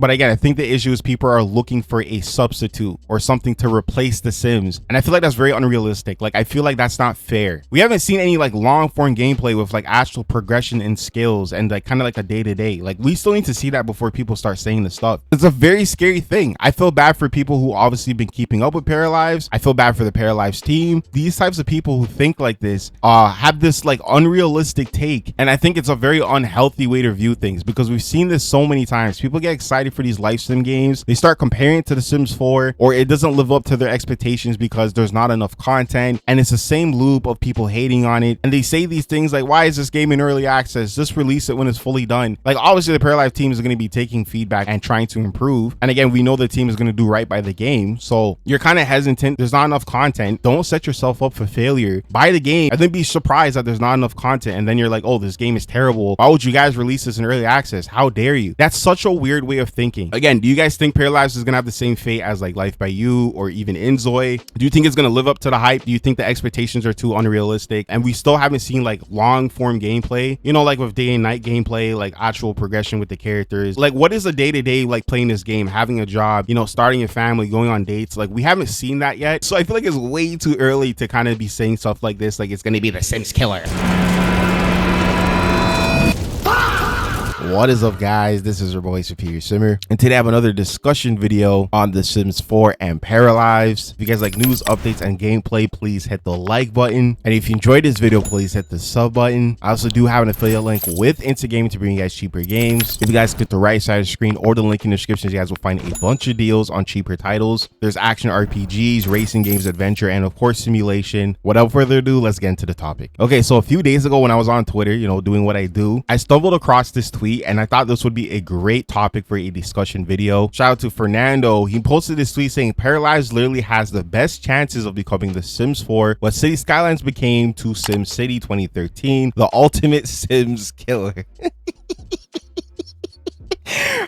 But again, I think the issue is people are looking for a substitute or something to replace The Sims. And I feel like that's very unrealistic. Like, I feel like that's not fair. We haven't seen any like long form gameplay with like actual progression in skills and like kind of like a day to day. Like, we still need to see that before people start saying this stuff. It's a very scary thing. I feel bad for people who obviously been keeping up with Paralives. I feel bad for the Paralives team. These types of people who think like this have this like unrealistic take. And I think it's a very unhealthy way to view things, because we've seen this so many times. People get excited for these life sim games. They start comparing it to The Sims 4, or it doesn't live up to their expectations because there's not enough content, and it's the same loop of people hating on it. And they say these things like, why is this game in early access? Just release it when it's fully done. Like, obviously the Paralive team is going to be taking feedback and trying to improve. And again, we know the team is going to do right by the game. So you're kind of hesitant. There's not enough content. Don't set yourself up for failure. Buy the game and then be surprised that there's not enough content. And then you're like, oh, this game is terrible. Why would you guys release this in early access? How dare you? That's such a weird way of thinking. Again, do you guys think Paralives is going to have the same fate as like Life by You or even Inzoi? Do you think it's going to live up to the hype? Do you think the expectations are too unrealistic? And we still haven't seen like long form gameplay, you know, like with day and night gameplay, like actual progression with the characters. Like, what is a day to day like playing this game, having a job, you know, starting a family, going on dates? Like, we haven't seen that yet. So I feel like it's way too early to kind of be saying stuff like this, like it's going to be The Sims killer. What is up, guys? This is your boy superiorsimmer, and today I have another discussion video on The Sims 4 and Paralives. If you guys like news, updates, and gameplay, please hit the like button, and if you enjoyed this video, please hit the sub button. I also do have an affiliate link with Instagaming to bring you guys cheaper games. If you guys click the right side of the screen or the link in the description, you guys will find a bunch of deals on cheaper titles. There's action RPGs, racing games, adventure, and of course simulation. Without further ado, let's get into the topic. Okay, so a few days ago when I was on Twitter, you know, doing what I do, I stumbled across this tweet, and I thought this would be a great topic for a discussion video. Shout out to Fernando. He posted this tweet saying Paralives literally has the best chances of becoming The Sims 4 what City Skylines became to Sim City 2013, the ultimate Sims killer.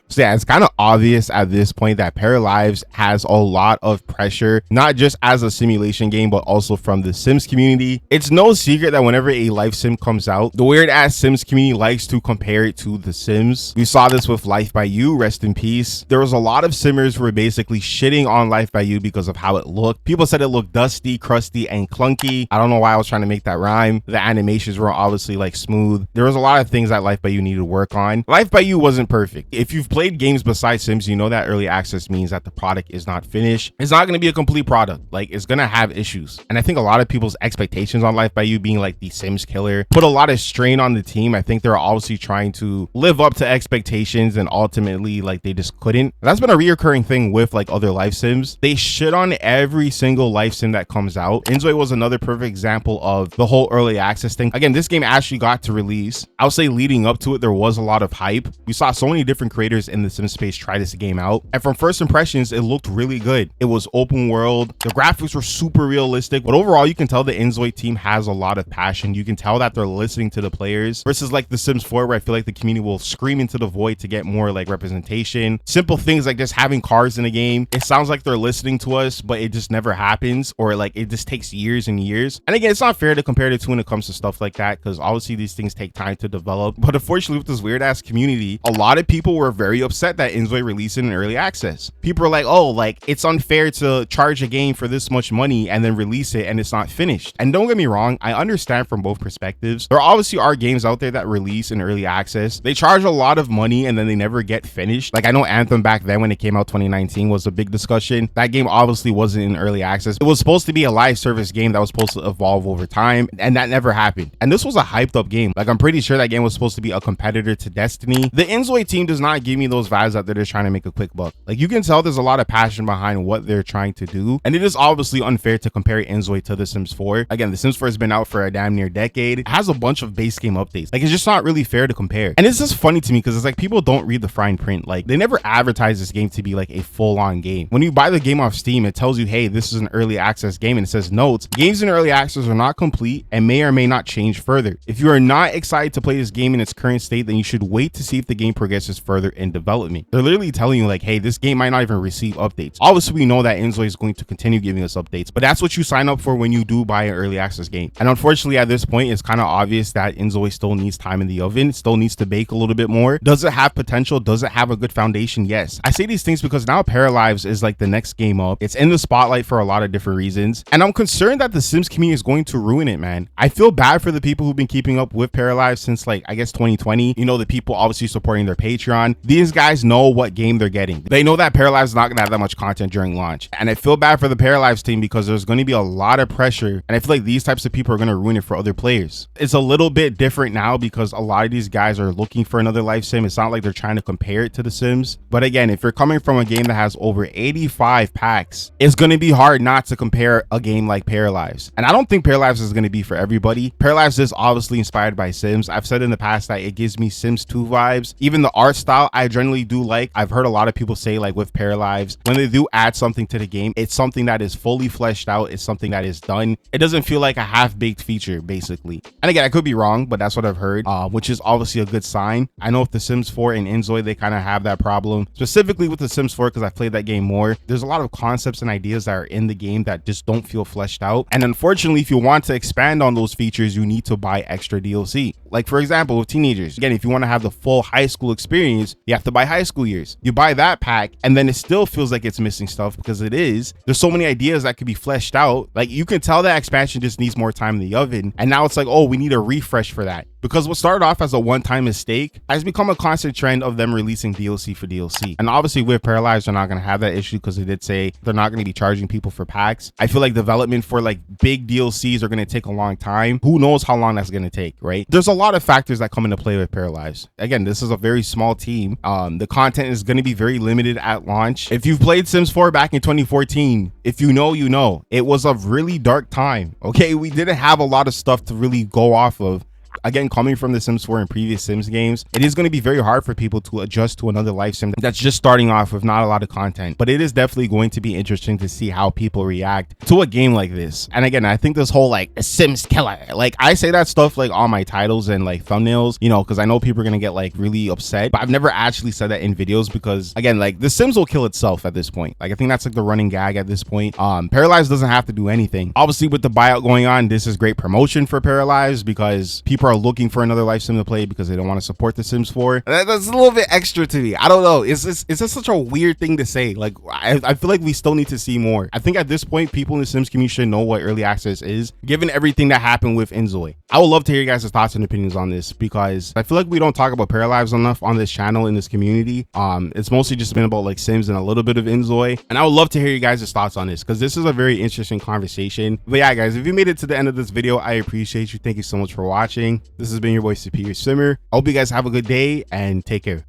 So yeah, it's kind of obvious at this point that Paralives has a lot of pressure, not just as a simulation game, but also from the Sims community. It's no secret that whenever a life sim comes out, the weird ass Sims community likes to compare it to The Sims. We saw this with Life by You, rest in peace. There was a lot of simmers who were basically shitting on Life by You because of how it looked. People said it looked dusty, crusty, and clunky. I don't know why I was trying to make that rhyme. The animations were obviously like smooth. There was a lot of things that Life by You needed to work on. Life by You wasn't perfect. If you've played games besides Sims, you know that early access means that the product is not finished. It's not going to be a complete product. Like, it's going to have issues. And I think a lot of people's expectations on Life by You being like the Sims killer put a lot of strain on the team. I think they're obviously trying to live up to expectations, and ultimately like they just couldn't. That's been a reoccurring thing with like other life sims. They shit on every single life sim that comes out. Inzoi was another perfect example of the whole early access thing. Again, this game actually got to release. I would say leading up to it, there was a lot of hype. We saw so many different creators in the Sim space try this game out, and from first impressions, it looked really good. It was open world. The graphics were super realistic, but overall, you can tell the Inzoi team has a lot of passion. You can tell that they're listening to the players versus like The Sims 4, where I feel like the community will scream into the void to get more like representation. Simple things like just having cars in a game. It sounds like they're listening to us, but it just never happens, or like it just takes years and years. And again, it's not fair to compare the two when it comes to stuff like that, because obviously these things take time to develop. But unfortunately, with this weird ass community, a lot of people were very upset that Inzoi released it in early access. People are like, oh, like it's unfair to charge a game for this much money and then release it and it's not finished. And don't get me wrong, I understand from both perspectives. There obviously are games out there that release in early access. They charge a lot of money and then they never get finished. Like, I know Anthem back then when it came out 2019 was a big discussion. That game obviously wasn't in early access. It was supposed to be a live service game that was supposed to evolve over time, and that never happened. And this was a hyped up game. Like, I'm pretty sure that game was supposed to be a competitor to Destiny. The Inzoi team does not give me those vibes that they're just trying to make a quick buck. Like, you can tell there's a lot of passion behind what they're trying to do, and it is obviously unfair to compare Inzoi to The Sims 4. Again, The Sims 4 has been out for a damn near decade. It has a bunch of base game updates. Like, it's just not really fair to compare. And it's just funny to me because it's like people don't read the fine print. Like, they never advertise this game to be like a full-on game. When you buy the game off Steam, it tells you, hey, this is an early access game, and it says notes. Games in early access are not complete and may or may not change further. If you are not excited to play this game in its current state, then you should wait to see if the game progresses further in development. They're literally telling you like, hey, this game might not even receive updates. Obviously, we know that inZOI is going to continue giving us updates, but that's what you sign up for when you do buy an early access game. And unfortunately, at this point, it's kind of obvious that inZOI still needs time in the oven. It still needs to bake a little bit more. Does it have potential? Does it have a good foundation? Yes. I say these things because now Paralives is like the next game up. It's in the spotlight for a lot of different reasons, and I'm concerned that the Sims community is going to ruin it, man. I feel bad for the people who've been keeping up with Paralives since like, I guess 2020. You know, the people obviously supporting their Patreon. These guys know what game they're getting. They know that Paralives is not going to have that much content during launch, and I feel bad for the Paralives team because there's going to be a lot of pressure, and I feel like these types of people are going to ruin it for other players. It's a little bit different now because a lot of these guys are looking for another life sim. It's not like they're trying to compare it to the Sims, but again, if you're coming from a game that has over 85 packs, it's going to be hard not to compare a game like Paralives. And I don't think Paralives is going to be for everybody. Paralives is obviously inspired by Sims. I've said in the past that it gives me Sims 2 vibes. Even the art style I generally do like. I've heard a lot of people say like with Paralives, when they do add something to the game, it's something that is fully fleshed out. It's something that is done. It doesn't feel like a half-baked feature, basically. And again, I could be wrong, but that's what I've heard, which is obviously a good sign. I know with the Sims 4 and inZOI, they kind of have that problem. Specifically with the Sims 4, because I've played that game more, there's a lot of concepts and ideas that are in the game that just don't feel fleshed out. And unfortunately, if you want to expand on those features, you need to buy extra DLC. Like for example, with teenagers, again, if you want to have the full high school experience, you have to buy high school years. You buy that pack, and then it still feels like it's missing stuff because it is. There's so many ideas that could be fleshed out. Like you can tell that expansion just needs more time in the oven, and now it's like, oh, we need a refresh for that. Because what started off as a one-time mistake has become a constant trend of them releasing DLC for DLC. And obviously with Paralives, they're not going to have that issue because they did say they're not going to be charging people for packs. I feel like development for like big DLCs are going to take a long time. Who knows how long that's going to take, right? There's a lot of factors that come into play with Paralives. Again, this is a very small team. The content is going to be very limited at launch. If you've played Sims 4 back in 2014, if you know, you know. It was a really dark time, okay? We didn't have a lot of stuff to really go off of. Again, coming from the Sims 4 and previous Sims games, it is going to be very hard for people to adjust to another life sim that's just starting off with not a lot of content. But it is definitely going to be interesting to see how people react to a game like this. And again, I think this whole like Sims killer, like I say that stuff like on my titles and like thumbnails, you know, because I know people are going to get like really upset, but I've never actually said that in videos because again, like the Sims will kill itself at this point. Like I think that's like the running gag at this point. Paralives doesn't have to do anything. Obviously with the buyout going on, this is great promotion for Paralives because people are looking for another life sim to play because they don't want to support the Sims 4. That's a little bit extra to me. I don't know. It's just such a weird thing to say. Like I feel like we still need to see more. I think at this point, people in the Sims community should know what early access is, given everything that happened with inZOI. I would love to hear you guys' thoughts and opinions on this because I feel like we don't talk about Paralives enough on this channel in this community. It's mostly just been about like Sims and a little bit of inZOI, and I would love to hear you guys' thoughts on this because this is a very interesting conversation. But yeah, guys, if you made it to the end of this video, I appreciate you. Thank you so much for watching. This has been your boy superiorsimmer. I hope you guys have a good day and take care.